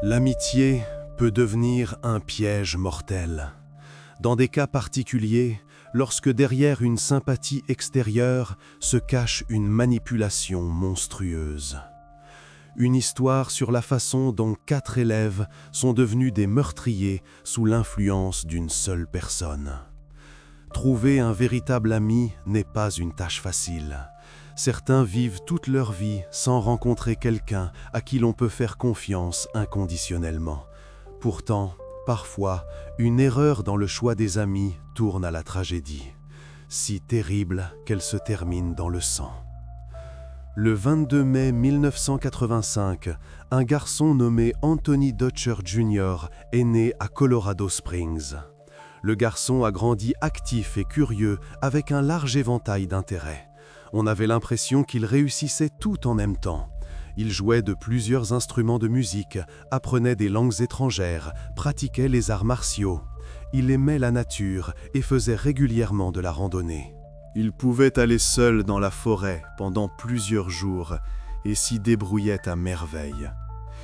L'amitié peut devenir un piège mortel. Dans des cas particuliers, lorsque derrière une sympathie extérieure se cache une manipulation monstrueuse. Une histoire sur la façon dont 4 élèves sont devenus des meurtriers sous l'influence d'une seule personne. Trouver un véritable ami n'est pas une tâche facile. Certains vivent toute leur vie sans rencontrer quelqu'un à qui l'on peut faire confiance inconditionnellement. Pourtant, parfois, une erreur dans le choix des amis tourne à la tragédie, si terrible qu'elle se termine dans le sang. Le 22 mai 1985, un garçon nommé Anthony Dutcher Jr. est né à Colorado Springs. Le garçon a grandi actif et curieux avec un large éventail d'intérêts. On avait l'impression qu'il réussissait tout en même temps. Il jouait de plusieurs instruments de musique, apprenait des langues étrangères, pratiquait les arts martiaux. Il aimait la nature et faisait régulièrement de la randonnée. Il pouvait aller seul dans la forêt pendant plusieurs jours et s'y débrouillait à merveille.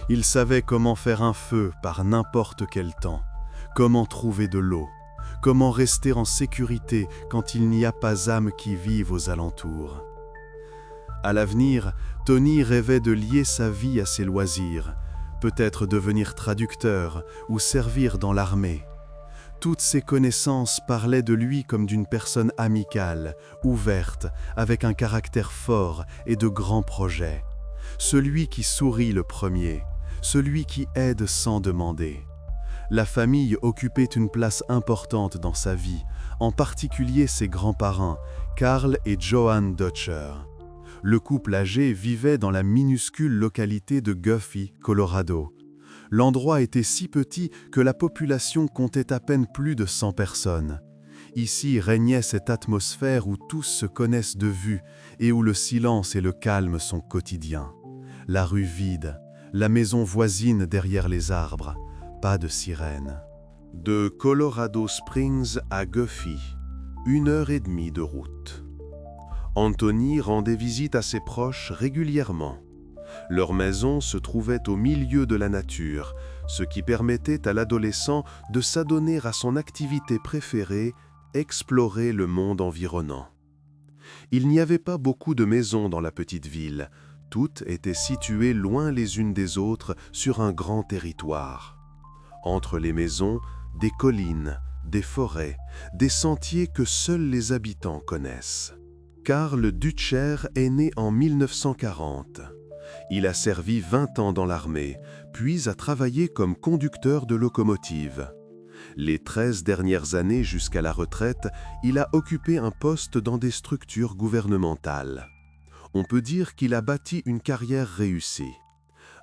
Il savait comment faire un feu par n'importe quel temps, comment trouver de l'eau, comment rester en sécurité quand il n'y a pas âme qui vive aux alentours. À l'avenir, Tony rêvait de lier sa vie à ses loisirs, peut-être devenir traducteur ou servir dans l'armée. Toutes ses connaissances parlaient de lui comme d'une personne amicale, ouverte, avec un caractère fort et de grands projets. Celui qui sourit le premier, celui qui aide sans demander. La famille occupait une place importante dans sa vie, en particulier ses grands-parents, Carl et Joanne Dutcher. Le couple âgé vivait dans la minuscule localité de Guffey, Colorado. L'endroit était si petit que la population comptait à peine plus de 100 personnes. Ici régnait cette atmosphère où tous se connaissent de vue et où le silence et le calme sont quotidiens. La rue vide, la maison voisine derrière les arbres. Pas de sirène. De Colorado Springs à Guffey, 1h30 de route. Anthony rendait visite à ses proches régulièrement. Leur maison se trouvait au milieu de la nature, ce qui permettait à l'adolescent de s'adonner à son activité préférée, explorer le monde environnant. Il n'y avait pas beaucoup de maisons dans la petite ville. Toutes étaient situées loin les unes des autres sur un grand territoire. Entre les maisons, des collines, des forêts, des sentiers que seuls les habitants connaissent. Carl Dutcher est né en 1940. Il a servi 20 ans dans l'armée, puis a travaillé comme conducteur de locomotive. Les 13 dernières années jusqu'à la retraite, il a occupé un poste dans des structures gouvernementales. On peut dire qu'il a bâti une carrière réussie.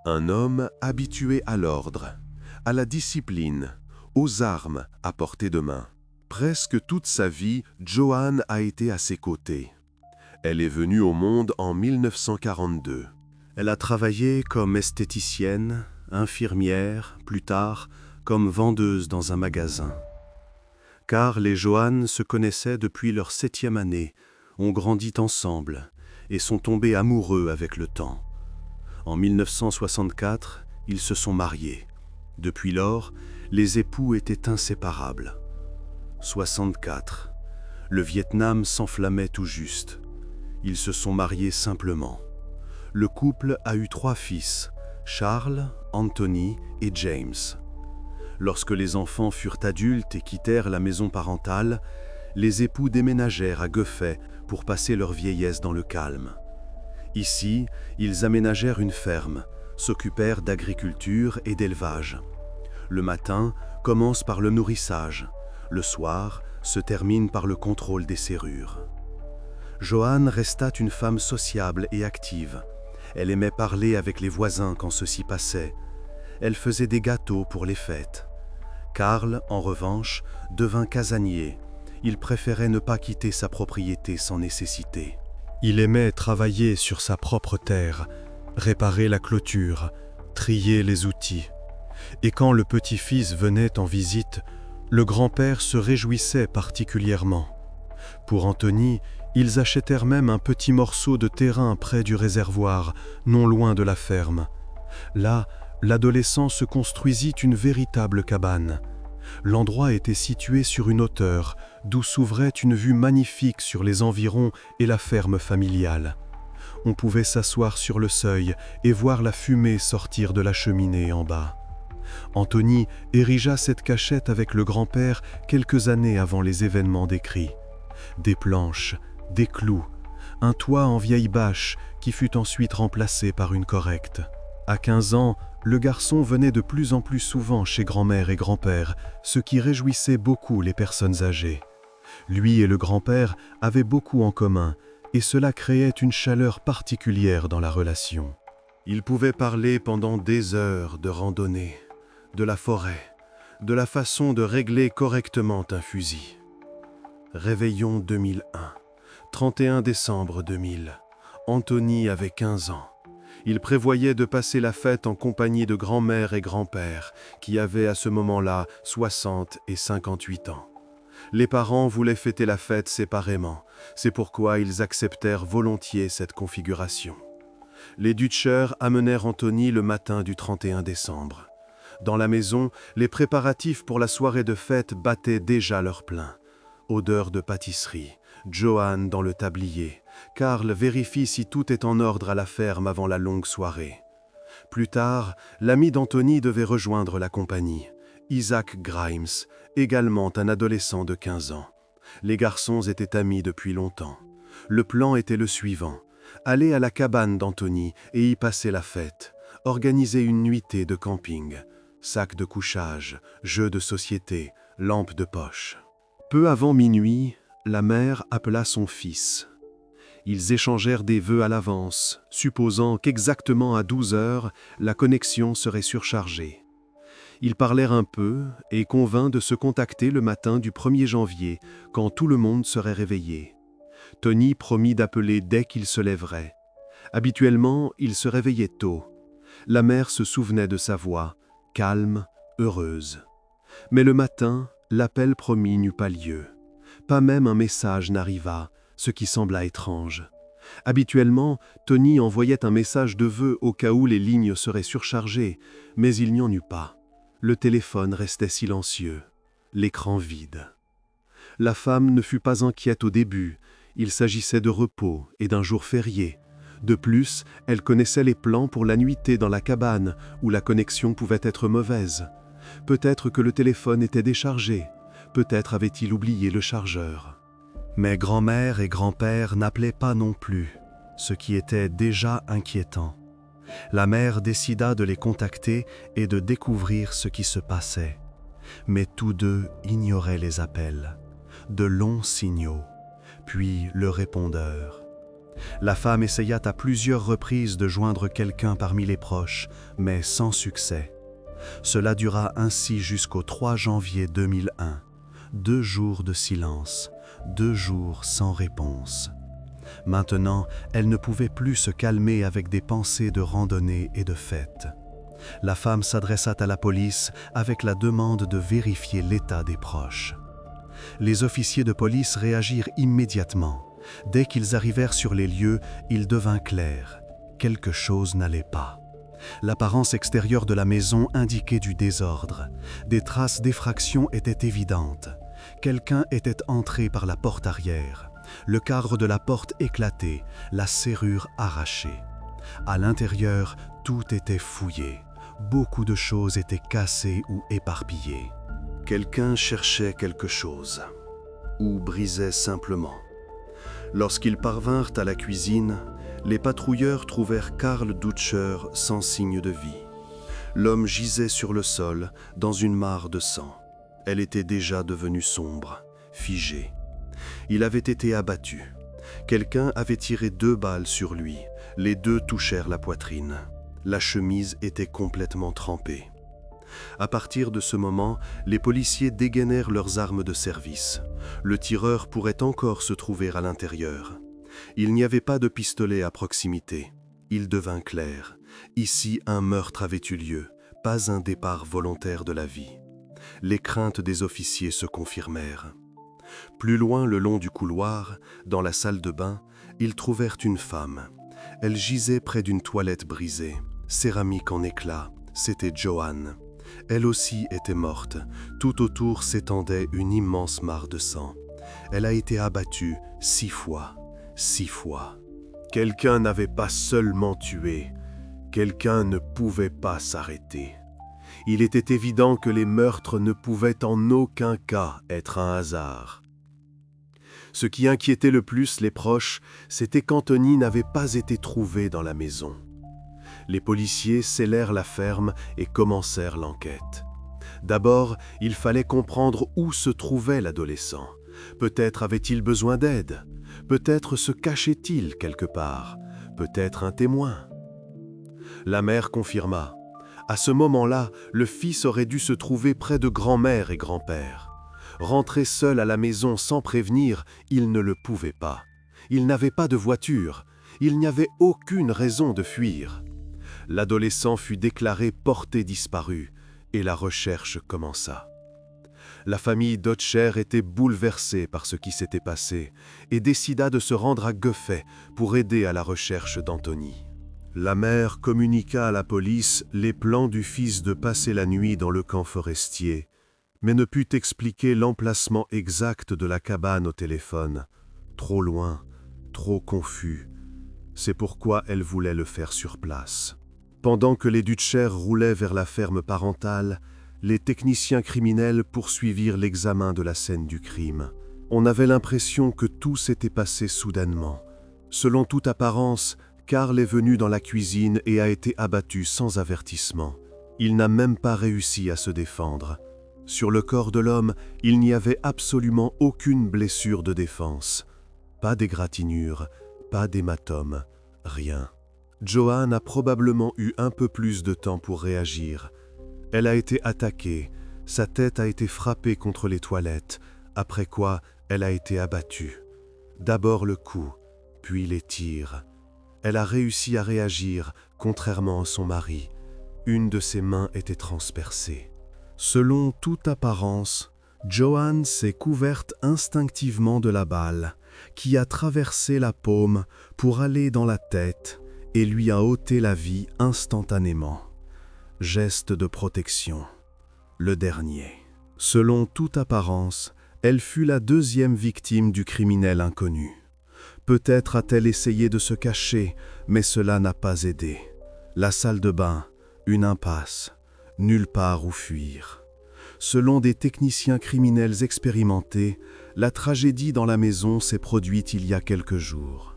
Un homme habitué à l'ordre, à la discipline, aux armes à portée de main. Presque toute sa vie, Joanne a été à ses côtés. Elle est venue au monde en 1942. Elle a travaillé comme esthéticienne, infirmière, plus tard comme vendeuse dans un magasin. Carl et Joanne se connaissaient depuis leur 7e année, ont grandi ensemble et sont tombés amoureux avec le temps. En 1964, ils se sont mariés. Depuis lors, les époux étaient inséparables. 64. Le Vietnam s'enflammait tout juste. Ils se sont mariés simplement. Le couple a eu 3 fils, Charles, Anthony et James. Lorsque les enfants furent adultes et quittèrent la maison parentale, les époux déménagèrent à Guffey pour passer leur vieillesse dans le calme. Ici, ils aménagèrent une ferme, s'occupèrent d'agriculture et d'élevage. Le matin commence par le nourrissage, le soir se termine par le contrôle des serrures. Joanne resta une femme sociable et active. Elle aimait parler avec les voisins quand ceci passait. Elle faisait des gâteaux pour les fêtes. Carl, en revanche, devint casanier. Il préférait ne pas quitter sa propriété sans nécessité. Il aimait travailler sur sa propre terre, réparer la clôture, trier les outils. Et quand le petit-fils venait en visite, le grand-père se réjouissait particulièrement. Pour Anthony, ils achetèrent même un petit morceau de terrain près du réservoir, non loin de la ferme. Là, l'adolescent se construisit une véritable cabane. L'endroit était situé sur une hauteur, d'où s'ouvrait une vue magnifique sur les environs et la ferme familiale. On pouvait s'asseoir sur le seuil et voir la fumée sortir de la cheminée en bas. Anthony érigea cette cachette avec le grand-père quelques années avant les événements décrits. Des planches, des clous, un toit en vieille bâche qui fut ensuite remplacé par une correcte. À 15 ans, le garçon venait de plus en plus souvent chez grand-mère et grand-père, ce qui réjouissait beaucoup les personnes âgées. Lui et le grand-père avaient beaucoup en commun, et cela créait une chaleur particulière dans la relation. Ils pouvaient parler pendant des heures de randonnée, de la forêt, de la façon de régler correctement un fusil. Réveillon 2001, 31 décembre 2000. Anthony avait 15 ans. Il prévoyait de passer la fête en compagnie de grand-mère et grand-père, qui avaient à ce moment-là 60 et 58 ans. Les parents voulaient fêter la fête séparément, c'est pourquoi ils acceptèrent volontiers cette configuration. Les Dutcher amenèrent Anthony le matin du 31 décembre. Dans la maison, les préparatifs pour la soirée de fête battaient déjà leur plein. Odeur de pâtisserie, Johan dans le tablier. Karl vérifie si tout est en ordre à la ferme avant la longue soirée. Plus tard, l'ami d'Anthony devait rejoindre la compagnie. Isaac Grimes, également un adolescent de 15 ans. Les garçons étaient amis depuis longtemps. Le plan était le suivant: aller à la cabane d'Anthony et y passer la fête, organiser une nuitée de camping, sacs de couchage, jeux de société, lampes de poche. Peu avant minuit, la mère appela son fils. Ils échangèrent des vœux à l'avance, supposant qu'exactement à 12 heures, la connexion serait surchargée. Ils parlèrent un peu et convinrent de se contacter le matin du 1er janvier, quand tout le monde serait réveillé. Tony promit d'appeler dès qu'il se lèverait. Habituellement, il se réveillait tôt. La mère se souvenait de sa voix, calme, heureuse. Mais le matin, l'appel promis n'eut pas lieu. Pas même un message n'arriva, ce qui sembla étrange. Habituellement, Tony envoyait un message de vœux au cas où les lignes seraient surchargées, mais il n'y en eut pas. Le téléphone restait silencieux, l'écran vide. La femme ne fut pas inquiète au début, il s'agissait de repos et d'un jour férié. De plus, elle connaissait les plans pour la nuitée dans la cabane, où la connexion pouvait être mauvaise. Peut-être que le téléphone était déchargé, peut-être avait-il oublié le chargeur. Mais grand-mère et grand-père n'appelaient pas non plus, ce qui était déjà inquiétant. La mère décida de les contacter et de découvrir ce qui se passait. Mais tous deux ignoraient les appels. De longs signaux, puis le répondeur. La femme essaya à plusieurs reprises de joindre quelqu'un parmi les proches, mais sans succès. Cela dura ainsi jusqu'au 3 janvier 2001. 2 jours de silence, 2 jours sans réponse. Maintenant, elle ne pouvait plus se calmer avec des pensées de randonnée et de fête. La femme s'adressa à la police avec la demande de vérifier l'état des proches. Les officiers de police réagirent immédiatement. Dès qu'ils arrivèrent sur les lieux, il devint clair. Quelque chose n'allait pas. L'apparence extérieure de la maison indiquait du désordre. Des traces d'effraction étaient évidentes. Quelqu'un était entré par la porte arrière. Le cadre de la porte éclaté, la serrure arrachée. À l'intérieur, tout était fouillé. Beaucoup de choses étaient cassées ou éparpillées. Quelqu'un cherchait quelque chose, ou brisait simplement. Lorsqu'ils parvinrent à la cuisine, les patrouilleurs trouvèrent Karl Dutcher sans signe de vie. L'homme gisait sur le sol, dans une mare de sang. Elle était déjà devenue sombre, figée. Il avait été abattu. Quelqu'un avait tiré 2 balles sur lui. Les 2 touchèrent la poitrine. La chemise était complètement trempée. À partir de ce moment, les policiers dégainèrent leurs armes de service. Le tireur pourrait encore se trouver à l'intérieur. Il n'y avait pas de pistolet à proximité. Il devint clair. Ici, un meurtre avait eu lieu, pas un départ volontaire de la vie. Les craintes des officiers se confirmèrent. Plus loin le long du couloir, dans la salle de bain, ils trouvèrent une femme. Elle gisait près d'une toilette brisée, céramique en éclats, C'était Joanne. Elle aussi était morte. Tout autour s'étendait une immense mare de sang. Elle a été abattue 6 fois. 6 fois. Quelqu'un n'avait pas seulement tué. Quelqu'un ne pouvait pas s'arrêter. Il était évident que les meurtres ne pouvaient en aucun cas être un hasard. Ce qui inquiétait le plus les proches, c'était qu'Anthony n'avait pas été trouvé dans la maison. Les policiers scellèrent la ferme et commencèrent l'enquête. D'abord, il fallait comprendre où se trouvait l'adolescent. Peut-être avait-il besoin d'aide. Peut-être se cachait-il quelque part. Peut-être un témoin. La mère confirma. À ce moment-là, le fils aurait dû se trouver près de grand-mère et grand-père. Rentrer seul à la maison sans prévenir, il ne le pouvait pas. Il n'avait pas de voiture. Il n'y avait aucune raison de fuir. L'adolescent fut déclaré porté disparu et la recherche commença. La famille Dotcher était bouleversée par ce qui s'était passé et décida de se rendre à Guffey pour aider à la recherche d'Anthony. La mère communiqua à la police les plans du fils de passer la nuit dans le camp forestier, mais ne put expliquer l'emplacement exact de la cabane au téléphone. Trop loin, trop confus. C'est pourquoi elle voulait le faire sur place. Pendant que les Dutcher roulaient vers la ferme parentale, les techniciens criminels poursuivirent l'examen de la scène du crime. On avait l'impression que tout s'était passé soudainement. Selon toute apparence, Carl est venu dans la cuisine et a été abattu sans avertissement. Il n'a même pas réussi à se défendre. Sur le corps de l'homme, il n'y avait absolument aucune blessure de défense. Pas d'égratignure, pas d'hématome, rien. Joanne a probablement eu un peu plus de temps pour réagir. Elle a été attaquée, sa tête a été frappée contre les toilettes, après quoi elle a été abattue. D'abord le coup, puis les tirs. Elle a réussi à réagir, contrairement à son mari. Une de ses mains était transpercée. Selon toute apparence, Joanne s'est couverte instinctivement de la balle, qui a traversé la paume pour aller dans la tête et lui a ôté la vie instantanément. Geste de protection. Le dernier. Selon toute apparence, elle fut la deuxième victime du criminel inconnu. Peut-être a-t-elle essayé de se cacher, mais cela n'a pas aidé. La salle de bain, une impasse, nulle part où fuir. Selon des techniciens criminels expérimentés, la tragédie dans la maison s'est produite il y a quelques jours.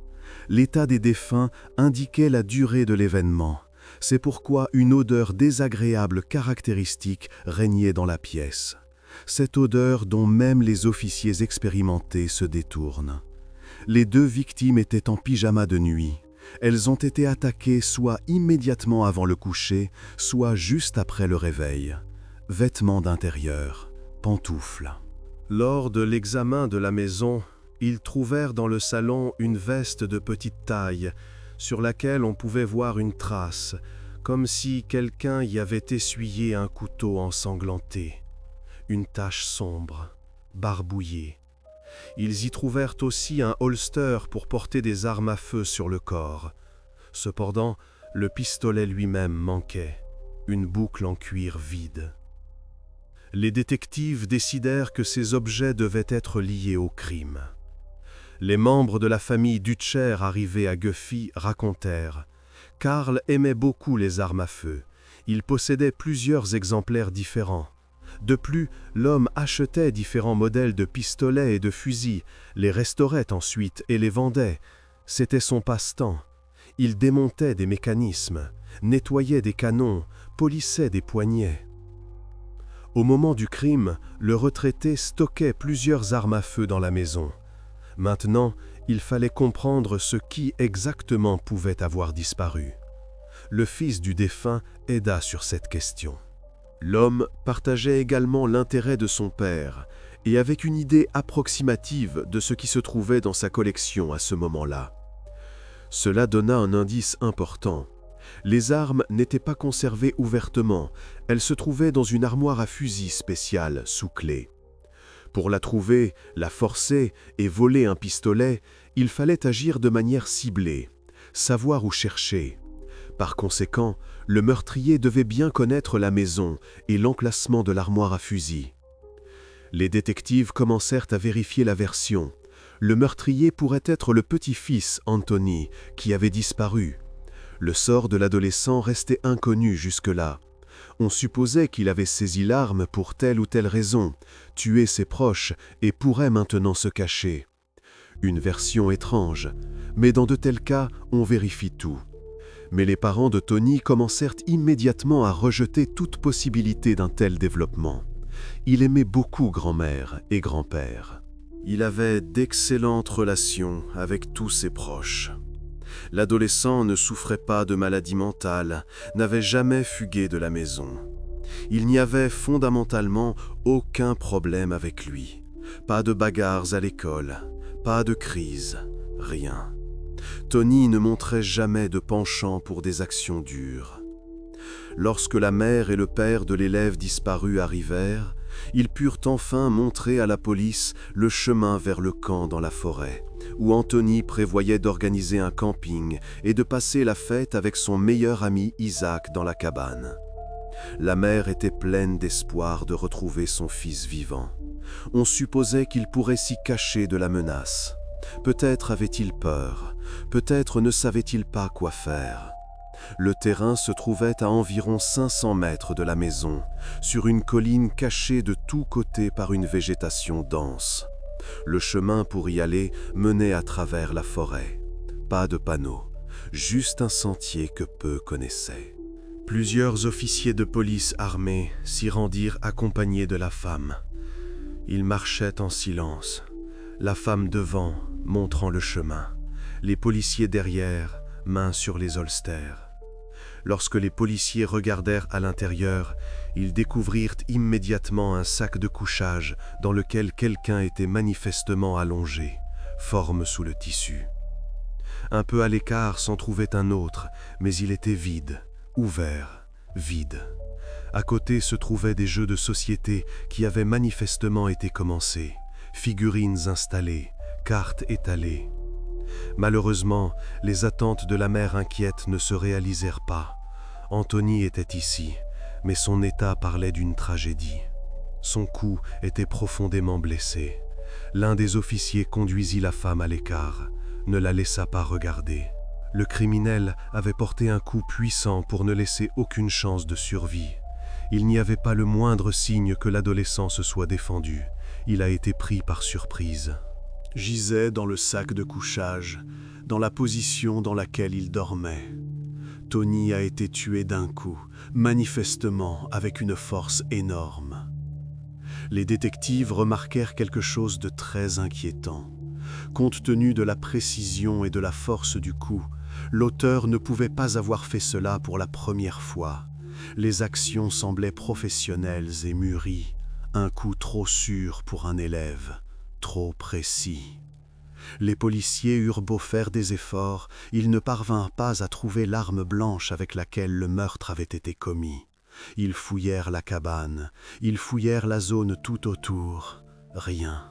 L'état des défunts indiquait la durée de l'événement. C'est pourquoi une odeur désagréable caractéristique régnait dans la pièce. Cette odeur dont même les officiers expérimentés se détournent. Les 2 victimes étaient en pyjama de nuit. Elles ont été attaquées soit immédiatement avant le coucher, soit juste après le réveil. Vêtements d'intérieur, pantoufles. Lors de l'examen de la maison, ils trouvèrent dans le salon une veste de petite taille, sur laquelle on pouvait voir une trace, comme si quelqu'un y avait essuyé un couteau ensanglanté. Une tache sombre, barbouillée. Ils y trouvèrent aussi un holster pour porter des armes à feu sur le corps. Cependant, le pistolet lui-même manquait, une boucle en cuir vide. Les détectives décidèrent que ces objets devaient être liés au crime. Les membres de la famille Dutcher arrivés à Guffey racontèrent. Carl aimait beaucoup les armes à feu. Il possédait plusieurs exemplaires différents. De plus, l'homme achetait différents modèles de pistolets et de fusils, les restaurait ensuite et les vendait. C'était son passe-temps. Il démontait des mécanismes, nettoyait des canons, polissait des poignets. Au moment du crime, le retraité stockait plusieurs armes à feu dans la maison. Maintenant, il fallait comprendre ce qui exactement pouvait avoir disparu. Le fils du défunt aida sur cette question. L'homme partageait également l'intérêt de son père et avait une idée approximative de ce qui se trouvait dans sa collection à ce moment-là. Cela donna un indice important. Les armes n'étaient pas conservées ouvertement, elles se trouvaient dans une armoire à fusil spéciale sous clé. Pour la trouver, la forcer et voler un pistolet, il fallait agir de manière ciblée, savoir où chercher. Par conséquent, le meurtrier devait bien connaître la maison et l'emplacement de l'armoire à fusil. Les détectives commencèrent à vérifier la version. Le meurtrier pourrait être le petit-fils, Anthony, qui avait disparu. Le sort de l'adolescent restait inconnu jusque-là. On supposait qu'il avait saisi l'arme pour telle ou telle raison, tué ses proches et pourrait maintenant se cacher. Une version étrange, mais dans de tels cas, on vérifie tout. Mais les parents de Tony commencèrent immédiatement à rejeter toute possibilité d'un tel développement. Il aimait beaucoup grand-mère et grand-père. Il avait d'excellentes relations avec tous ses proches. L'adolescent ne souffrait pas de maladie mentale, n'avait jamais fugué de la maison. Il n'y avait fondamentalement aucun problème avec lui. Pas de bagarres à l'école, pas de crise, rien. Tony ne montrait jamais de penchant pour des actions dures. Lorsque la mère et le père de l'élève disparu arrivèrent, ils purent enfin montrer à la police le chemin vers le camp dans la forêt, où Anthony prévoyait d'organiser un camping et de passer la fête avec son meilleur ami Isaac dans la cabane. La mère était pleine d'espoir de retrouver son fils vivant. On supposait qu'il pourrait s'y cacher de la menace. Peut-être avait-il peur, peut-être ne savait-il pas quoi faire. Le terrain se trouvait à environ 500 mètres de la maison, sur une colline cachée de tous côtés par une végétation dense. Le chemin pour y aller menait à travers la forêt. Pas de panneaux, juste un sentier que peu connaissaient. Plusieurs officiers de police armés s'y rendirent accompagnés de la femme. Ils marchaient en silence, la femme devant, montrant le chemin, les policiers derrière, mains sur les holsters. Lorsque les policiers regardèrent à l'intérieur, ils découvrirent immédiatement un sac de couchage dans lequel quelqu'un était manifestement allongé, forme sous le tissu. Un peu à l'écart s'en trouvait un autre, mais il était vide, ouvert, vide. À côté se trouvaient des jeux de société qui avaient manifestement été commencés, figurines installées, cartes étalées. Malheureusement, les attentes de la mère inquiète ne se réalisèrent pas. Anthony était ici, mais son état parlait d'une tragédie. Son cou était profondément blessé. L'un des officiers conduisit la femme à l'écart, ne la laissa pas regarder. Le criminel avait porté un coup puissant pour ne laisser aucune chance de survie. Il n'y avait pas le moindre signe que l'adolescent se soit défendu. Il a été pris par surprise. Gisait dans le sac de couchage, dans la position dans laquelle il dormait. Tony a été tué d'un coup, manifestement avec une force énorme. Les détectives remarquèrent quelque chose de très inquiétant. Compte tenu de la précision et de la force du coup, l'auteur ne pouvait pas avoir fait cela pour la première fois. Les actions semblaient professionnelles et mûries, un coup trop sûr pour un élève. Trop précis. Les policiers eurent beau faire des efforts, ils ne parvinrent pas à trouver l'arme blanche avec laquelle le meurtre avait été commis. Ils fouillèrent la cabane, ils fouillèrent la zone tout autour. Rien.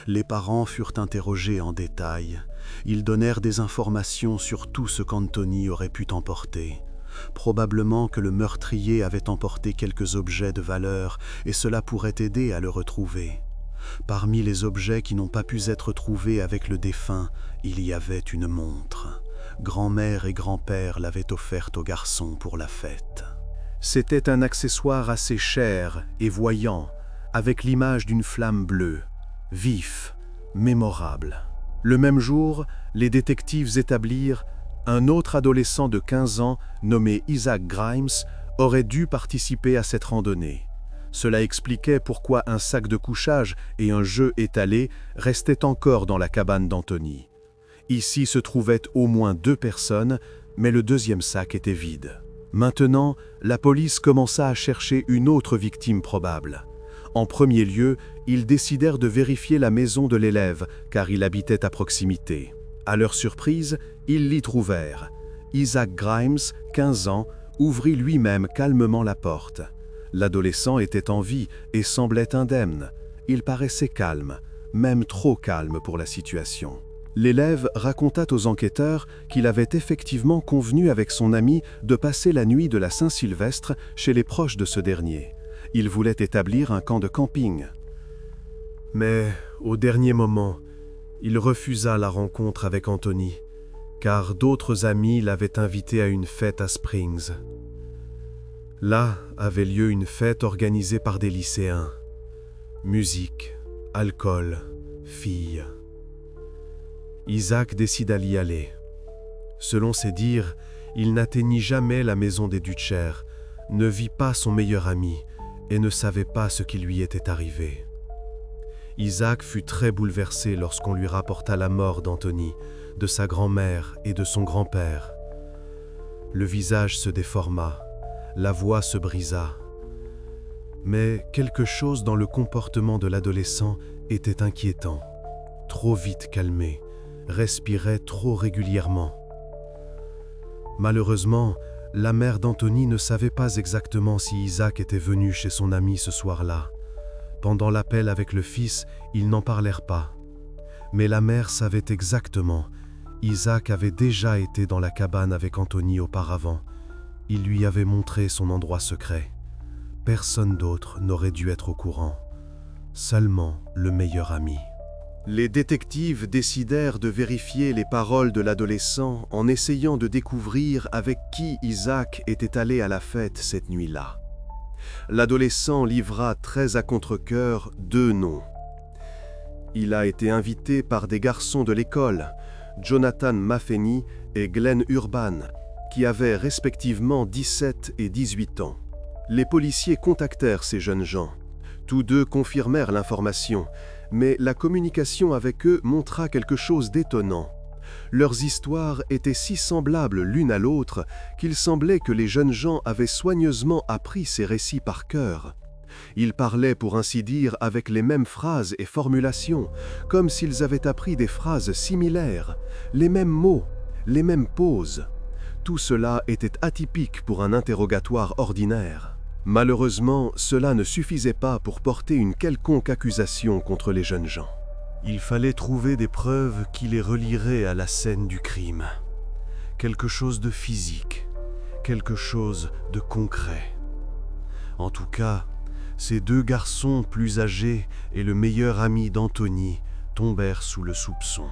Les parents furent interrogés en détail. Ils donnèrent des informations sur tout ce qu'Anthony aurait pu emporter. Probablement que le meurtrier avait emporté quelques objets de valeur et cela pourrait aider à le retrouver. Parmi les objets qui n'ont pas pu être trouvés avec le défunt, il y avait une montre. Grand-mère et grand-père l'avaient offerte au garçon pour la fête. C'était un accessoire assez cher et voyant, avec l'image d'une flamme bleue, vif, mémorable. Le même jour, les détectives établirent un autre adolescent de 15 ans, nommé Isaac Grimes, aurait dû participer à cette randonnée. Cela expliquait pourquoi un sac de couchage et un jeu étalé restaient encore dans la cabane d'Anthony. Ici se trouvaient au moins 2 personnes, mais le deuxième sac était vide. Maintenant, la police commença à chercher une autre victime probable. En premier lieu, ils décidèrent de vérifier la maison de l'élève, car il habitait à proximité. À leur surprise, ils l'y trouvèrent. Isaac Grimes, 15 ans, ouvrit lui-même calmement la porte. L'adolescent était en vie et semblait indemne. Il paraissait calme, même trop calme pour la situation. L'élève raconta aux enquêteurs qu'il avait effectivement convenu avec son ami de passer la nuit de la Saint-Sylvestre chez les proches de ce dernier. Il voulait établir un camp de camping. Mais, au dernier moment, il refusa la rencontre avec Anthony, car d'autres amis l'avaient invité à une fête à Springs. Là avait lieu une fête organisée par des lycéens. Musique, alcool, filles. Isaac décida d'y aller. Selon ses dires, il n'atteignit jamais la maison des Dutcher, ne vit pas son meilleur ami et ne savait pas ce qui lui était arrivé. Isaac fut très bouleversé lorsqu'on lui rapporta la mort d'Anthony, de sa grand-mère et de son grand-père. Le visage se déforma, la voix se brisa. Mais quelque chose dans le comportement de l'adolescent était inquiétant, trop vite calmé, respirait trop régulièrement. Malheureusement, la mère d'Anthony ne savait pas exactement si Isaac était venu chez son ami ce soir-là. Pendant l'appel avec le fils, ils n'en parlèrent pas. Mais la mère savait exactement. Isaac avait déjà été dans la cabane avec Anthony auparavant. Il lui avait montré son endroit secret. Personne d'autre n'aurait dû être au courant. Seulement le meilleur ami. Les détectives décidèrent de vérifier les paroles de l'adolescent en essayant de découvrir avec qui Isaac était allé à la fête cette nuit-là. L'adolescent livra très à contre-cœur 2 noms. Il a été invité par des garçons de l'école, Jonathan Maffeny et Glenn Urban, qui avaient respectivement 17 et 18 ans. Les policiers contactèrent ces jeunes gens. Tous deux confirmèrent l'information, mais la communication avec eux montra quelque chose d'étonnant. Leurs histoires étaient si semblables l'une à l'autre qu'il semblait que les jeunes gens avaient soigneusement appris ces récits par cœur. Ils parlaient pour ainsi dire avec les mêmes phrases et formulations, comme s'ils avaient appris des phrases similaires, les mêmes mots, les mêmes pauses. Tout cela était atypique pour un interrogatoire ordinaire. Malheureusement, cela ne suffisait pas pour porter une quelconque accusation contre les jeunes gens. Il fallait trouver des preuves qui les relieraient à la scène du crime. Quelque chose de physique, quelque chose de concret. En tout cas, ces 2 garçons plus âgés et le meilleur ami d'Anthony tombèrent sous le soupçon.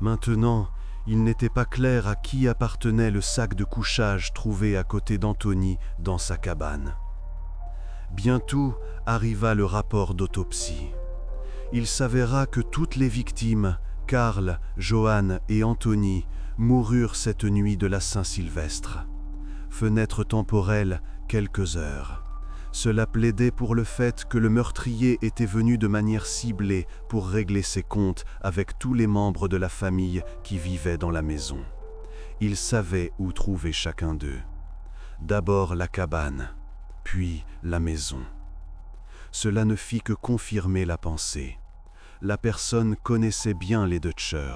Maintenant, il n'était pas clair à qui appartenait le sac de couchage trouvé à côté d'Anthony dans sa cabane. Bientôt arriva le rapport d'autopsie. Il s'avéra que toutes les victimes, Carl, Johan et Anthony, moururent cette nuit de la Saint-Sylvestre. Fenêtre temporelle, quelques heures. Cela plaidait pour le fait que le meurtrier était venu de manière ciblée pour régler ses comptes avec tous les membres de la famille qui vivaient dans la maison. Il savait où trouver chacun d'eux. D'abord la cabane, puis la maison. Cela ne fit que confirmer la pensée. La personne connaissait bien les Dutcher,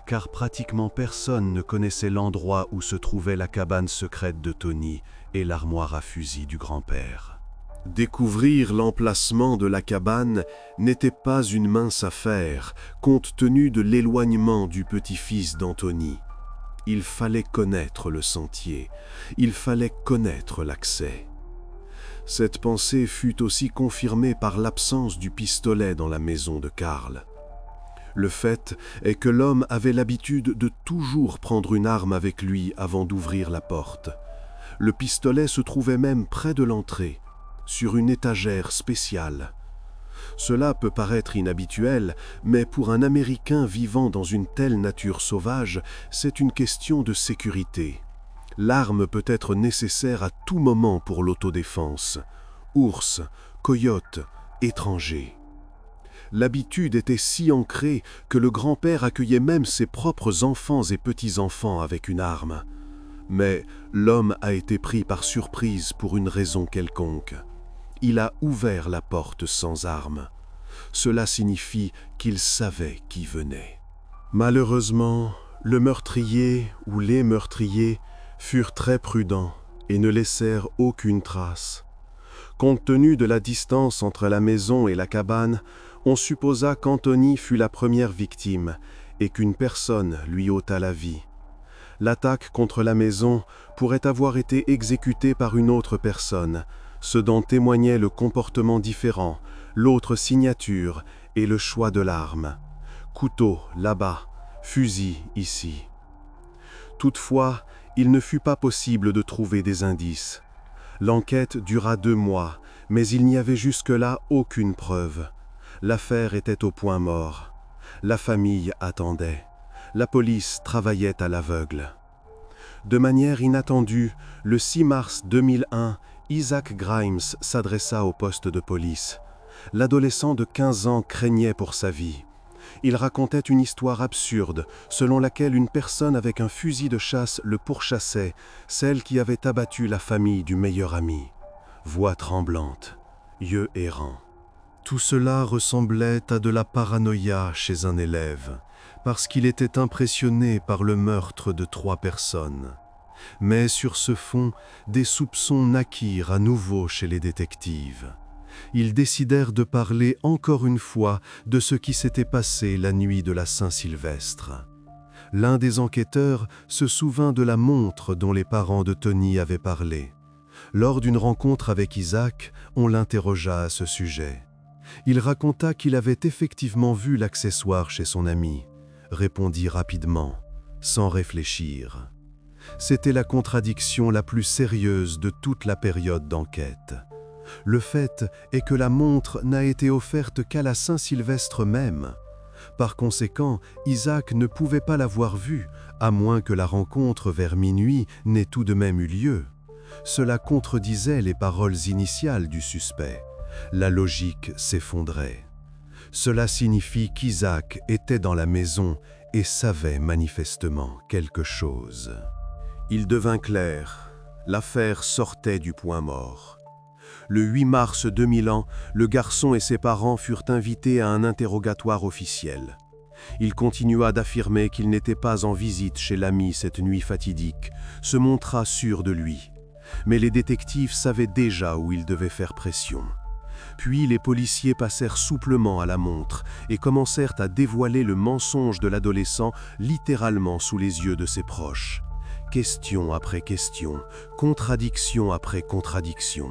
car pratiquement personne ne connaissait l'endroit où se trouvait la cabane secrète de Tony et l'armoire à fusil du grand-père. Découvrir l'emplacement de la cabane n'était pas une mince affaire, compte tenu de l'éloignement du petit-fils d'Anthony. Il fallait connaître le sentier, il fallait connaître l'accès. Cette pensée fut aussi confirmée par l'absence du pistolet dans la maison de Carl. Le fait est que l'homme avait l'habitude de toujours prendre une arme avec lui avant d'ouvrir la porte. Le pistolet se trouvait même près de l'entrée, sur une étagère spéciale. Cela peut paraître inhabituel, mais pour un Américain vivant dans une telle nature sauvage, c'est une question de sécurité. L'arme peut être nécessaire à tout moment pour l'autodéfense. Ours, coyote, étrangers. L'habitude était si ancrée que le grand-père accueillait même ses propres enfants et petits-enfants avec une arme. Mais l'homme a été pris par surprise pour une raison quelconque. Il a ouvert la porte sans arme. Cela signifie qu'il savait qui venait. Malheureusement, le meurtrier ou les meurtriers furent très prudents et ne laissèrent aucune trace. Compte tenu de la distance entre la maison et la cabane, on supposa qu'Anthony fut la première victime et qu'une personne lui ôta la vie. L'attaque contre la maison pourrait avoir été exécutée par une autre personne, ce dont témoignait le comportement différent, l'autre signature et le choix de l'arme. Couteau là-bas, fusil ici. Toutefois, il ne fut pas possible de trouver des indices. L'enquête dura 2 mois, mais il n'y avait jusque-là aucune preuve. L'affaire était au point mort. La famille attendait. La police travaillait à l'aveugle. De manière inattendue, le 6 mars 2001, Isaac Grimes s'adressa au poste de police. L'adolescent de 15 ans craignait pour sa vie. Il racontait une histoire absurde, selon laquelle une personne avec un fusil de chasse le pourchassait, celle qui avait abattu la famille du meilleur ami. Voix tremblante, yeux errants. Tout cela ressemblait à de la paranoïa chez un élève, parce qu'il était impressionné par le meurtre de 3 personnes. Mais sur ce fond, des soupçons naquirent à nouveau chez les détectives. Ils décidèrent de parler encore une fois de ce qui s'était passé la nuit de la Saint-Sylvestre. L'un des enquêteurs se souvint de la montre dont les parents de Tony avaient parlé. Lors d'une rencontre avec Isaac, on l'interrogea à ce sujet. Il raconta qu'il avait effectivement vu l'accessoire chez son ami, répondit rapidement, sans réfléchir. C'était la contradiction la plus sérieuse de toute la période d'enquête. Le fait est que la montre n'a été offerte qu'à la Saint-Sylvestre même. Par conséquent, Isaac ne pouvait pas l'avoir vue, à moins que la rencontre vers minuit n'ait tout de même eu lieu. Cela contredisait les paroles initiales du suspect. La logique s'effondrait. Cela signifie qu'Isaac était dans la maison et savait manifestement quelque chose. Il devint clair, l'affaire sortait du point mort. Le 8 mars 2001, le garçon et ses parents furent invités à un interrogatoire officiel. Il continua d'affirmer qu'il n'était pas en visite chez l'ami cette nuit fatidique, se montra sûr de lui. Mais les détectives savaient déjà où ils devaient faire pression. Puis les policiers passèrent souplement à la montre et commencèrent à dévoiler le mensonge de l'adolescent littéralement sous les yeux de ses proches. Question après question, contradiction après contradiction.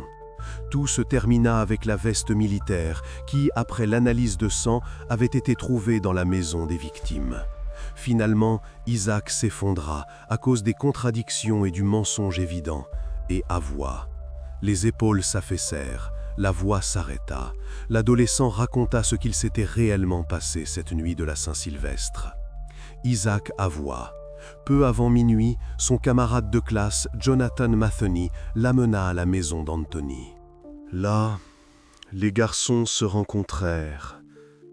Tout se termina avec la veste militaire qui, après l'analyse de sang, avait été trouvée dans la maison des victimes. Finalement, Isaac s'effondra à cause des contradictions et du mensonge évident, et avoua. Les épaules s'affaissèrent, la voix s'arrêta. L'adolescent raconta ce qu'il s'était réellement passé cette nuit de la Saint-Sylvestre. Isaac avoua. Peu avant minuit, son camarade de classe, Jonathan Matheny, l'amena à la maison d'Anthony. Là, les garçons se rencontrèrent,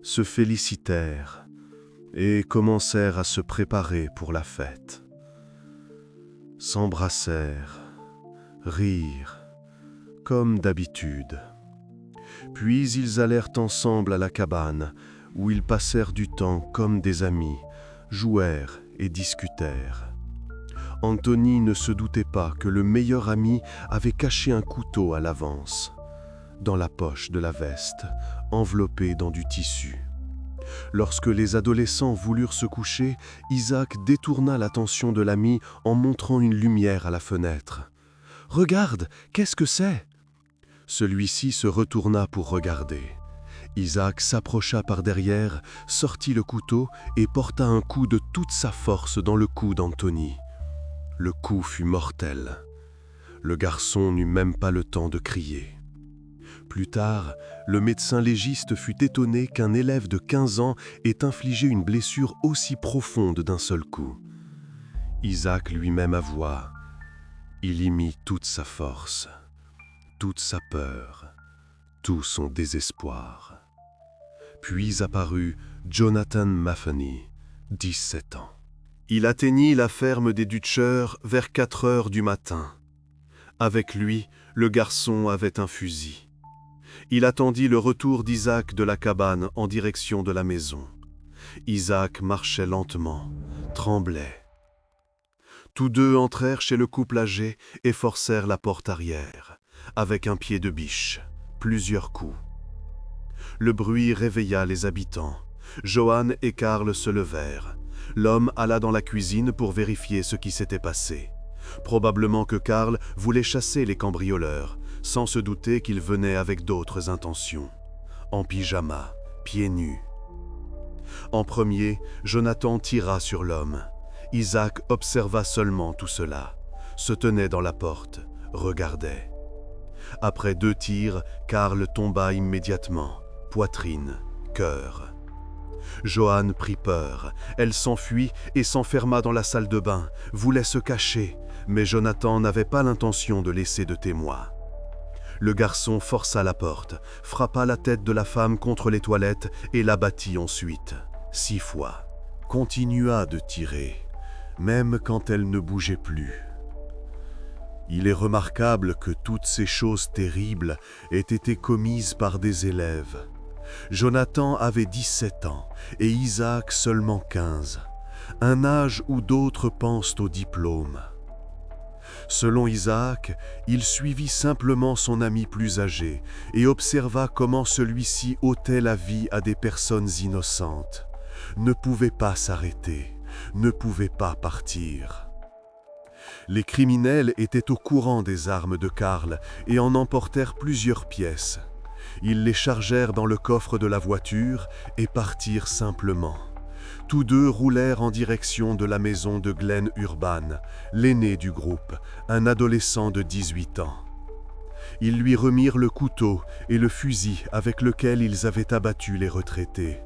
se félicitèrent et commencèrent à se préparer pour la fête. S'embrassèrent, rirent, comme d'habitude. Puis ils allèrent ensemble à la cabane, où ils passèrent du temps comme des amis, jouèrent et discutèrent. Anthony ne se doutait pas que le meilleur ami avait caché un couteau à l'avance, dans la poche de la veste, enveloppé dans du tissu. Lorsque les adolescents voulurent se coucher, Isaac détourna l'attention de l'ami en montrant une lumière à la fenêtre. « Regarde, qu'est-ce que c'est ?» Celui-ci se retourna pour regarder. Isaac s'approcha par derrière, sortit le couteau et porta un coup de toute sa force dans le cou d'Anthony. Le coup fut mortel. Le garçon n'eut même pas le temps de crier. Plus tard, le médecin légiste fut étonné qu'un élève de 15 ans ait infligé une blessure aussi profonde d'un seul coup. Isaac lui-même avoua. Il y mit toute sa force, toute sa peur, tout son désespoir. Puis apparut Jonathan Matheny, 17 ans. Il atteignit la ferme des Dutcher vers 4 heures du matin. Avec lui, le garçon avait un fusil. Il attendit le retour d'Isaac de la cabane en direction de la maison. Isaac marchait lentement, tremblait. Tous deux entrèrent chez le couple âgé et forcèrent la porte arrière, avec un pied de biche, plusieurs coups. Le bruit réveilla les habitants. Johan et Karl se levèrent. L'homme alla dans la cuisine pour vérifier ce qui s'était passé. Probablement que Karl voulait chasser les cambrioleurs, sans se douter qu'il venait avec d'autres intentions. En pyjama, pieds nus. En premier, Jonathan tira sur l'homme. Isaac observa seulement tout cela, se tenait dans la porte, regardait. Après 2 tirs, Karl tomba immédiatement, poitrine, cœur. Johanne prit peur, elle s'enfuit et s'enferma dans la salle de bain, voulait se cacher, mais Jonathan n'avait pas l'intention de laisser de témoins. Le garçon força la porte, frappa la tête de la femme contre les toilettes et l'abattit ensuite, 6 fois. Continua de tirer, même quand elle ne bougeait plus. Il est remarquable que toutes ces choses terribles aient été commises par des élèves. Jonathan avait 17 ans et Isaac seulement 15, un âge où d'autres pensent au diplôme. Selon Isaac, il suivit simplement son ami plus âgé et observa comment celui-ci ôtait la vie à des personnes innocentes, ne pouvait pas s'arrêter, ne pouvait pas partir. Les criminels étaient au courant des armes de Karl et en emportèrent plusieurs pièces. Ils les chargèrent dans le coffre de la voiture et partirent simplement. Tous deux roulèrent en direction de la maison de Glenn Urban, l'aîné du groupe, un adolescent de 18 ans. Ils lui remirent le couteau et le fusil avec lequel ils avaient abattu les retraités.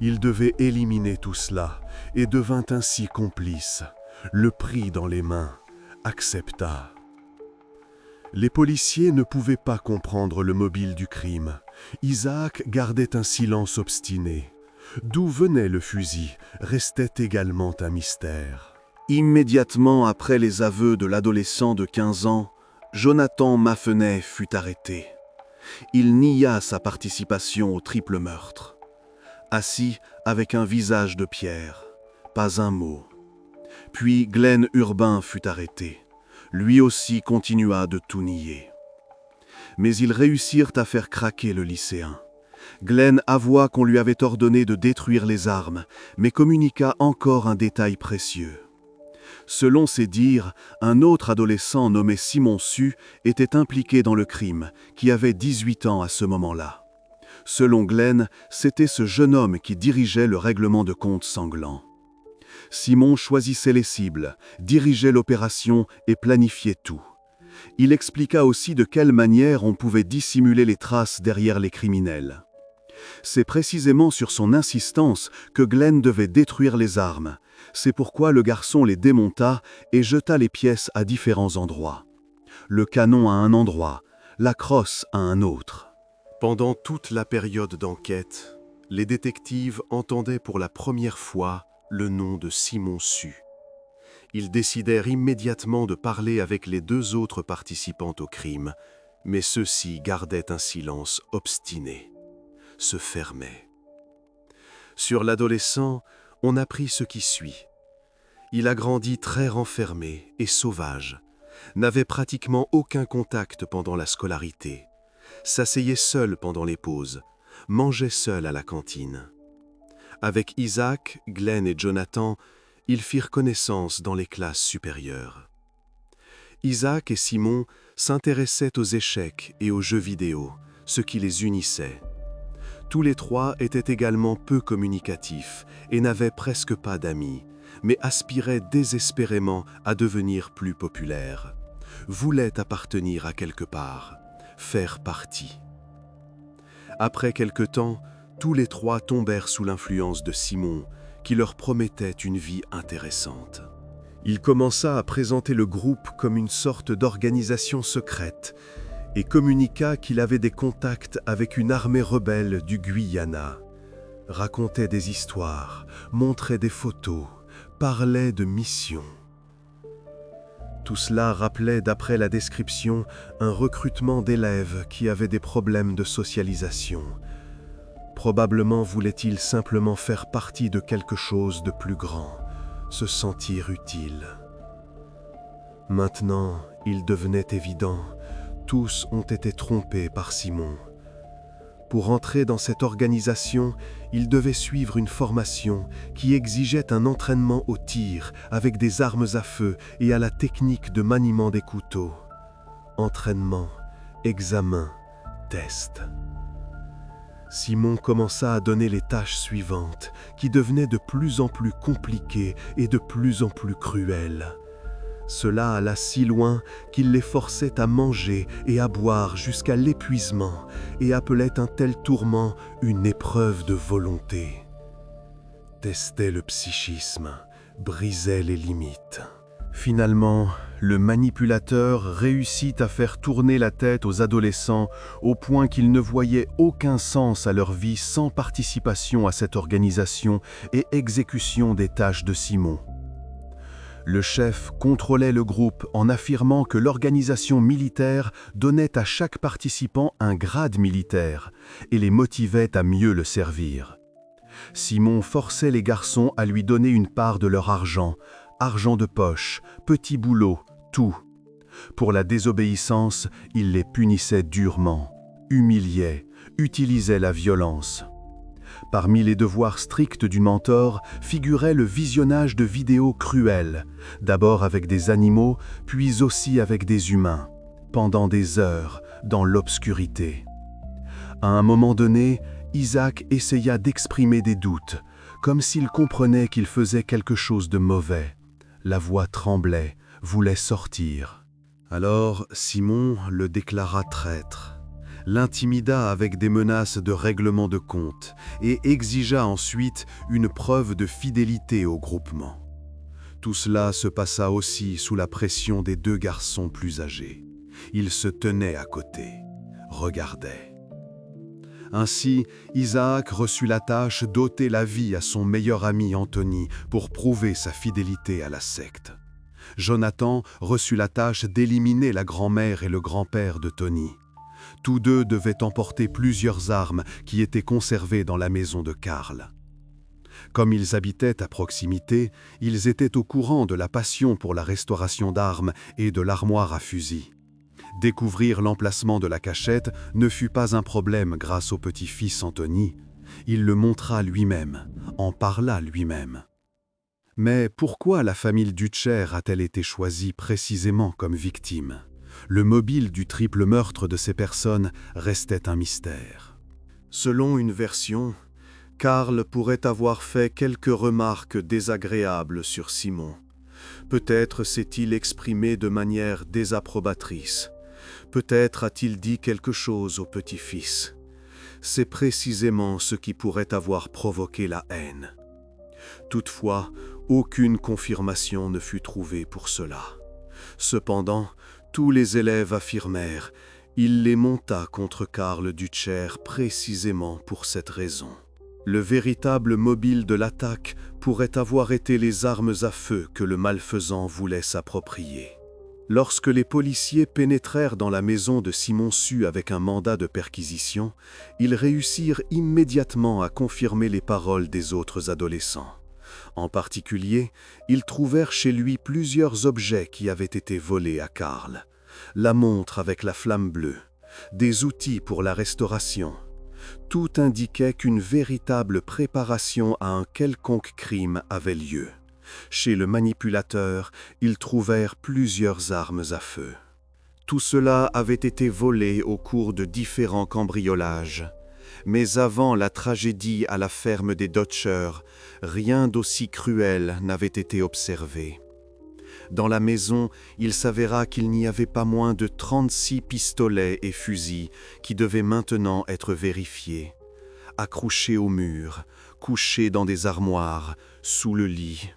Il devait éliminer tout cela et devint ainsi complice. Le prit dans les mains, accepta. Les policiers ne pouvaient pas comprendre le mobile du crime. Isaac gardait un silence obstiné. D'où venait le fusil restait également un mystère. Immédiatement après les aveux de l'adolescent de 15 ans, Jonathan Maffeney fut arrêté. Il nia sa participation au triple meurtre. Assis avec un visage de pierre, pas un mot. Puis Glenn Urban fut arrêté. Lui aussi continua de tout nier. Mais ils réussirent à faire craquer le lycéen. Glenn avoua qu'on lui avait ordonné de détruire les armes, mais communiqua encore un détail précieux. Selon ses dires, un autre adolescent nommé Simon Su était impliqué dans le crime, qui avait 18 ans à ce moment-là. Selon Glenn, c'était ce jeune homme qui dirigeait le règlement de compte sanglant. Simon choisissait les cibles, dirigeait l'opération et planifiait tout. Il expliqua aussi de quelle manière on pouvait dissimuler les traces derrière les criminels. C'est précisément sur son insistance que Glenn devait détruire les armes. C'est pourquoi le garçon les démonta et jeta les pièces à différents endroits. Le canon à un endroit, la crosse à un autre. Pendant toute la période d'enquête, les détectives entendaient pour la première fois le nom de Simon Su. Ils décidèrent immédiatement de parler avec les 2 autres participants au crime, mais ceux-ci gardaient un silence obstiné, se fermaient. Sur l'adolescent, on apprit ce qui suit. Il a grandi très renfermé et sauvage, n'avait pratiquement aucun contact pendant la scolarité, s'asseyait seul pendant les pauses, mangeait seul à la cantine. Avec Isaac, Glenn et Jonathan, ils firent connaissance dans les classes supérieures. Isaac et Simon s'intéressaient aux échecs et aux jeux vidéo, ce qui les unissait. Tous les 3 étaient également peu communicatifs et n'avaient presque pas d'amis, mais aspiraient désespérément à devenir plus populaires, voulaient appartenir à quelque part, faire partie. Après quelque temps, tous les 3 tombèrent sous l'influence de Simon, qui leur promettait une vie intéressante. Il commença à présenter le groupe comme une sorte d'organisation secrète et communiqua qu'il avait des contacts avec une armée rebelle du Guyana, racontait des histoires, montrait des photos, parlait de missions. Tout cela rappelait, d'après la description, un recrutement d'élèves qui avaient des problèmes de socialisation. Probablement voulait-il simplement faire partie de quelque chose de plus grand, se sentir utile. Maintenant, il devenait évident, tous ont été trompés par Simon. Pour entrer dans cette organisation, il devait suivre une formation qui exigeait un entraînement au tir avec des armes à feu et à la technique de maniement des couteaux. Entraînement, examen, test. Simon commença à donner les tâches suivantes, qui devenaient de plus en plus compliquées et de plus en plus cruelles. Cela alla si loin qu'il les forçait à manger et à boire jusqu'à l'épuisement et appelait un tel tourment une épreuve de volonté. Testait le psychisme, brisait les limites. Finalement, le manipulateur réussit à faire tourner la tête aux adolescents au point qu'ils ne voyaient aucun sens à leur vie sans participation à cette organisation et exécution des tâches de Simon. Le chef contrôlait le groupe en affirmant que l'organisation militaire donnait à chaque participant un grade militaire et les motivait à mieux le servir. Simon forçait les garçons à lui donner une part de leur argent, argent de poche, petits boulots, tout. Pour la désobéissance, il les punissait durement, humiliait, utilisait la violence. Parmi les devoirs stricts du mentor figurait le visionnage de vidéos cruelles, d'abord avec des animaux, puis aussi avec des humains, pendant des heures, dans l'obscurité. À un moment donné, Isaac essaya d'exprimer des doutes, comme s'il comprenait qu'il faisait quelque chose de mauvais. La voix tremblait, voulait sortir. Alors Simon le déclara traître, l'intimida avec des menaces de règlement de compte et exigea ensuite une preuve de fidélité au groupement. Tout cela se passa aussi sous la pression des deux garçons plus âgés. Ils se tenaient à côté, regardaient. Ainsi, Isaac reçut la tâche d'ôter la vie à son meilleur ami Anthony pour prouver sa fidélité à la secte. Jonathan reçut la tâche d'éliminer la grand-mère et le grand-père de Tony. Tous deux devaient emporter plusieurs armes qui étaient conservées dans la maison de Karl. Comme ils habitaient à proximité, ils étaient au courant de la passion pour la restauration d'armes et de l'armoire à fusil. Découvrir l'emplacement de la cachette ne fut pas un problème grâce au petit-fils Anthony. Il le montra lui-même, en parla lui-même. Mais pourquoi la famille Dutcher a-t-elle été choisie précisément comme victime ? Le mobile du triple meurtre de ces personnes restait un mystère. Selon une version, Karl pourrait avoir fait quelques remarques désagréables sur Simon. Peut-être s'est-il exprimé de manière désapprobatrice. Peut-être a-t-il dit quelque chose au petit-fils. C'est précisément ce qui pourrait avoir provoqué la haine. Toutefois, aucune confirmation ne fut trouvée pour cela. Cependant, tous les élèves affirmèrent il les monta contre Karl Dutcher précisément pour cette raison. Le véritable mobile de l'attaque pourrait avoir été les armes à feu que le malfaisant voulait s'approprier. Lorsque les policiers pénétrèrent dans la maison de Simon Su avec un mandat de perquisition, ils réussirent immédiatement à confirmer les paroles des autres adolescents. En particulier, ils trouvèrent chez lui plusieurs objets qui avaient été volés à Karl. La montre avec la flamme bleue, des outils pour la restauration. Tout indiquait qu'une véritable préparation à un quelconque crime avait lieu. Chez le manipulateur, ils trouvèrent plusieurs armes à feu. Tout cela avait été volé au cours de différents cambriolages. Mais avant la tragédie à la ferme des Dutcher, rien d'aussi cruel n'avait été observé. Dans la maison, il s'avéra qu'il n'y avait pas moins de 36 pistolets et fusils qui devaient maintenant être vérifiés. Accrochés au mur, couchés dans des armoires, sous le lit.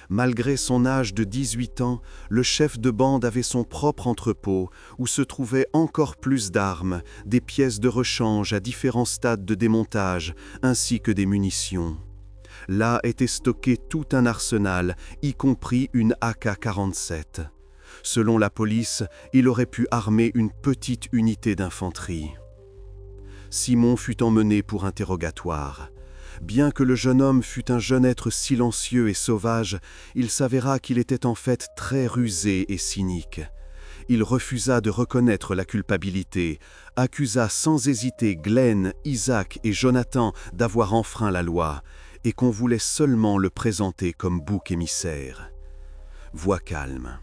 Malgré son âge de 18 ans, le chef de bande avait son propre entrepôt où se trouvaient encore plus d'armes, des pièces de rechange à différents stades de démontage, ainsi que des munitions. Là était stocké tout un arsenal, y compris une AK-47. Selon la police, il aurait pu armer une petite unité d'infanterie. Simon fut emmené pour interrogatoire. Bien que le jeune homme fût un jeune être silencieux et sauvage, il s'avéra qu'il était en fait très rusé et cynique. il refusa de reconnaître la culpabilité, accusa sans hésiter Glenn, Isaac et Jonathan d'avoir enfreint la loi, et qu'on voulait seulement le présenter comme bouc émissaire. Voix calme.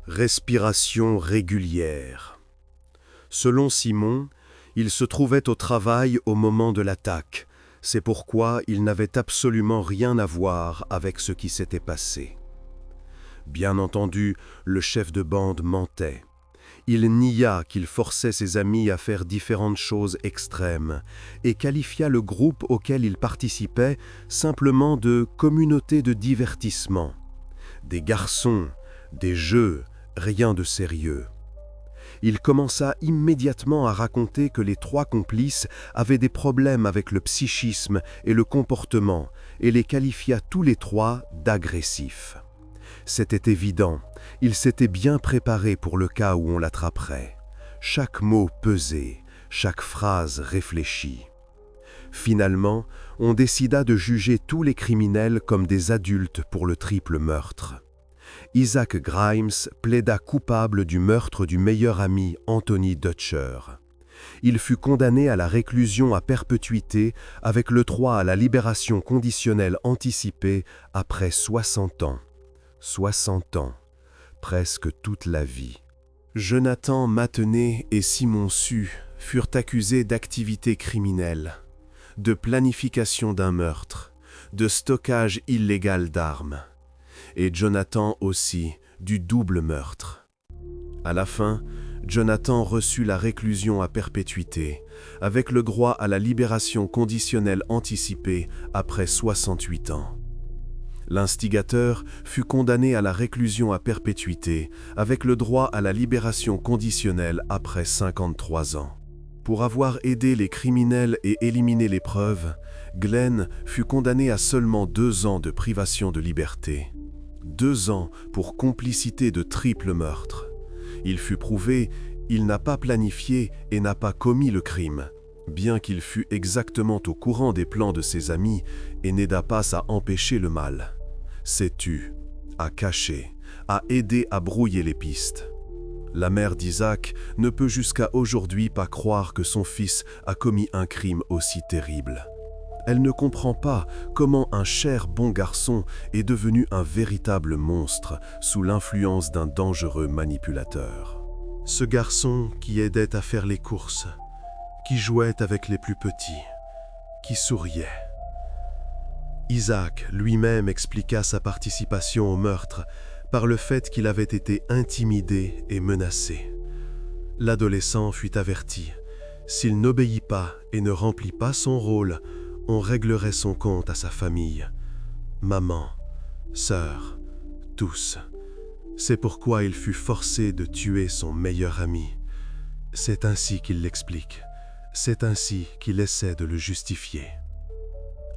Respiration régulière. Selon Simon, il se trouvait au travail au moment de l'attaque. C'est pourquoi il n'avait absolument rien à voir avec ce qui s'était passé. Bien entendu, le chef de bande mentait. Il nia qu'il forçait ses amis à faire différentes choses extrêmes et qualifia le groupe auquel il participait simplement de communauté de divertissement. Des garçons, des jeux, rien de sérieux. Il commença immédiatement à raconter que les 3 complices avaient des problèmes avec le psychisme et le comportement et les qualifia tous les 3 d'agressifs. C'était évident, il s'était bien préparé pour le cas où on l'attraperait. Chaque mot pesé, chaque phrase réfléchie. Finalement, on décida de juger tous les criminels comme des adultes pour le triple meurtre. Isaac Grimes plaida coupable du meurtre du meilleur ami Anthony Dutcher. Il fut condamné à la réclusion à perpétuité avec le droit à la libération conditionnelle anticipée après 60 ans. 60 ans, presque toute la vie. Jonathan Matenet et Simon Su furent accusés d'activités criminelles, de planification d'un meurtre, de stockage illégal d'armes, et Jonathan aussi du double meurtre. À la fin, Jonathan reçut la réclusion à perpétuité, avec le droit à la libération conditionnelle anticipée après 68 ans. L'instigateur fut condamné à la réclusion à perpétuité, avec le droit à la libération conditionnelle après 53 ans. Pour avoir aidé les criminels et éliminé les preuves, Glenn fut condamné à seulement 2 ans de privation de liberté. 2 ans pour complicité de triple meurtre. Il fut prouvé, il n'a pas planifié et n'a pas commis le crime, bien qu'il fût exactement au courant des plans de ses amis et n'aida pas à empêcher le mal. S'est tu, a caché, a aidé à brouiller les pistes. La mère d'Isaac ne peut jusqu'à aujourd'hui pas croire que son fils a commis un crime aussi terrible. Elle ne comprend pas comment un cher bon garçon est devenu un véritable monstre sous l'influence d'un dangereux manipulateur. Ce garçon qui aidait à faire les courses, qui jouait avec les plus petits, qui souriait. Isaac lui-même expliqua sa participation au meurtre par le fait qu'il avait été intimidé et menacé. L'adolescent fut averti. S'il n'obéit pas et ne remplit pas son rôle, on réglerait son compte à sa famille. Maman, sœur, tous. C'est pourquoi il fut forcé de tuer son meilleur ami. C'est ainsi qu'il l'explique. C'est ainsi qu'il essaie de le justifier.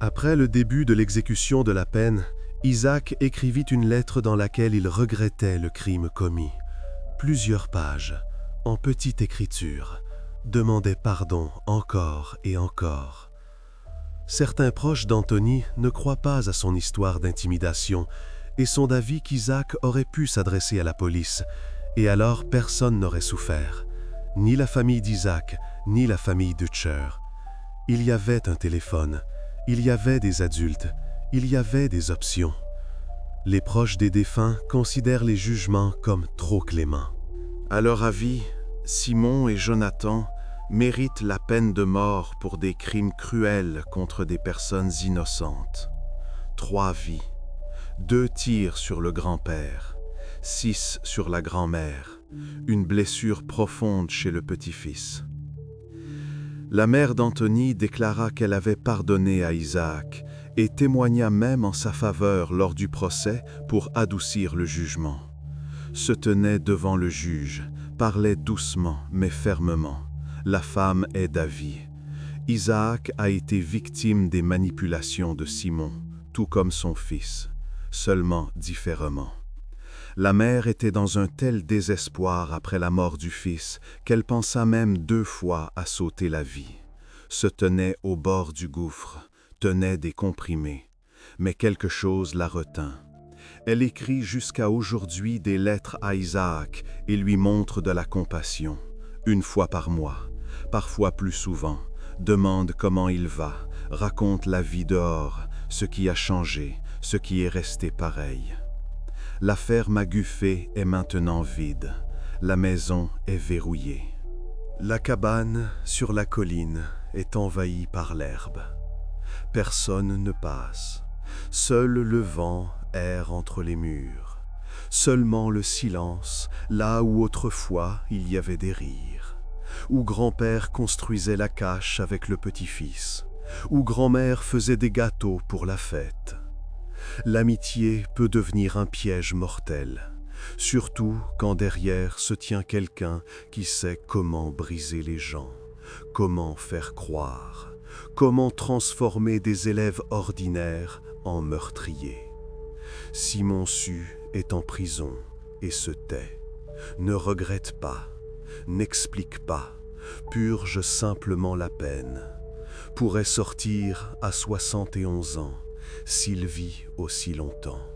Après le début de l'exécution de la peine, Isaac écrivit une lettre dans laquelle il regrettait le crime commis. Plusieurs pages, en petite écriture, demandaient pardon encore et encore. Certains proches d'Anthony ne croient pas à son histoire d'intimidation et sont d'avis qu'Isaac aurait pu s'adresser à la police, et alors personne n'aurait souffert, ni la famille d'Isaac, ni la famille Dutcher. Il y avait un téléphone, il y avait des adultes, il y avait des options. Les proches des défunts considèrent les jugements comme trop cléments. À leur avis, Simon et Jonathan méritent la peine de mort pour des crimes cruels contre des personnes innocentes. 3 vies, 2 tirs sur le grand-père, 6 sur la grand-mère, une blessure profonde chez le petit-fils. La mère d'Anthony déclara qu'elle avait pardonné à Isaac et témoigna même en sa faveur lors du procès pour adoucir le jugement. Se tenait devant le juge, parlait doucement mais fermement. La femme est d'avis. Isaac a été victime des manipulations de Simon, tout comme son fils, seulement différemment. La mère était dans un tel désespoir après la mort du fils qu'elle pensa même 2 fois à sauter la vie. Se tenait au bord du gouffre, tenait des comprimés. Mais quelque chose la retint. Elle écrit jusqu'à aujourd'hui des lettres à Isaac et lui montre de la compassion. Une fois par mois, parfois plus souvent, demande comment il va, raconte la vie dehors, ce qui a changé, ce qui est resté pareil. La ferme à Guffey est maintenant vide. La maison est verrouillée. La cabane sur la colline est envahie par l'herbe. Personne ne passe. Seul le vent erre entre les murs. Seulement le silence, là où autrefois il y avait des rires. Où grand-père construisait la cache avec le petit-fils. Où grand-mère faisait des gâteaux pour la fête. L'amitié peut devenir un piège mortel, surtout quand derrière se tient quelqu'un qui sait comment briser les gens, comment faire croire, comment transformer des élèves ordinaires en meurtriers. Simon Su est en prison et se tait, ne regrette pas, n'explique pas, purge simplement la peine. Pourrait sortir à 71 ans, s'il vit aussi longtemps.